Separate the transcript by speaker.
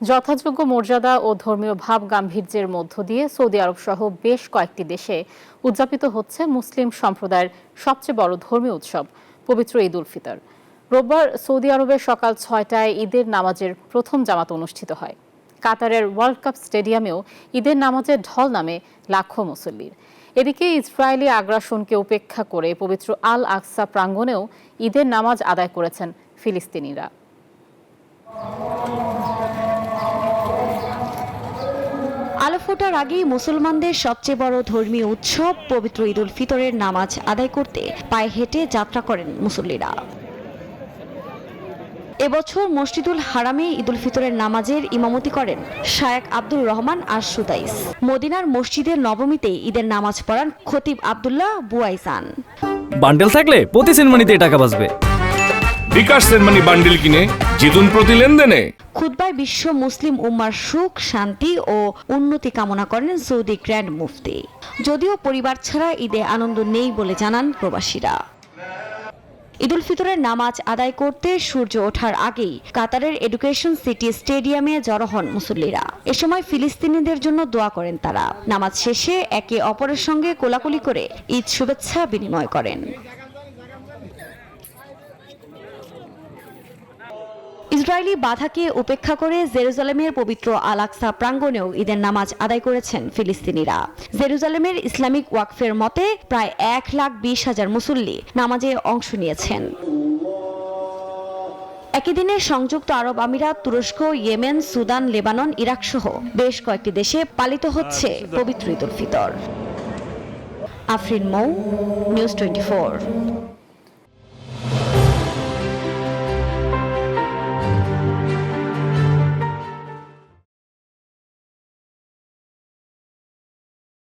Speaker 1: যথাযোগ্য মর্যাদা ও ধর্মীয় ভাব গাম্ভীর্যের মধ্য দিয়ে সৌদি আরব সহ বেশ কয়েকটি দেশে উদযাপিত হচ্ছে মুসলিম সম্প্রদায়ের সবচেয়ে বড় ধর্মীয় উৎসব পবিত্র ঈদ উল ফিতর। রোববার সৌদি আরবের সকাল 6টায় ঈদের নামাজের প্রথম জামাত অনুষ্ঠিত হয়। কাতারের ওয়ার্ল্ড কাপ স্টেডিয়ামেও ঈদের নামাজের ঢল নামে লাখো মুসল্লির। এদিকে ইসরায়েলি আগ্রাসনকে উপেক্ষা করে পবিত্র আল আকসা প্রাঙ্গণেও ঈদের নামাজ আদায় করেছেন ফিলিস্তিনিরা।
Speaker 2: আলো ফোটার আগেই মুসলমানদের সবচেয়ে বড় ধর্মীয় উৎসব পবিত্র ঈদ উল ফিতরের নামাজ আদায় করতে পায়ে হেঁটে যাত্রা করেন মুসল্লিরা। এবছর মসজিদুল হারামে ঈদ উল ফিতরের নামাজের ইমামতি করেন শায়েখ আব্দুর রহমান আর সুদাইস। মদিনার মসজিদের নবমীতে ঈদের নামাজ পড়ান খতিব আব্দুল্লাহ বুয়াইসান।
Speaker 3: বান্ডেল থাকলে প্রতি সেনমানিতে টাকা বাঁচবে।
Speaker 4: বিকাশ সেনমানি বান্ডেল কিনে জিতুন প্রতি লেনদেনে।
Speaker 2: খুতবায় বিশ্ব মুসলিম উম্মার সুখ, শান্তি ও উন্নতি কামনা করেন সৌদি গ্র্যান্ড মুফতি। যদিও পরিবার ছাড়া ঈদে আনন্দ নেই বলে জানান প্রবাসীরা। ঈদ উল ফিতরের নামাজ আদায় করতে সূর্য ওঠার আগেই কাতারের এডুকেশন সিটি স্টেডিয়ামে জড়ো হন মুসল্লিরা। এ সময় ফিলিস্তিনিদের জন্য দোয়া করেন তারা। নামাজ শেষে একে অপরের সঙ্গে কোলাকুলি করে ঈদ শুভেচ্ছা বিনিময় করেন। ইসরায়েলি বাধাকে উপেক্ষা করে জেরুজালেমের পবিত্র আল আকসা প্রাঙ্গণেও ঈদের নামাজ আদায় করেছেন ফিলিস্তিনিরা। জেরুজালেমের ইসলামিক ওয়াকফের মতে প্রায় 1,20,000 মুসল্লি নামাজে অংশ নিয়েছেন। একই দিনে সংযুক্ত আরব আমিরাত, তুরস্ক, ইয়েমেন, সুদান, লেবানন, ইরাক সহ বেশ কয়েকটি দেশে পালিত হচ্ছে পবিত্র ঈদ উল ফিতর। আফরিন মৌ, নিউজ 24।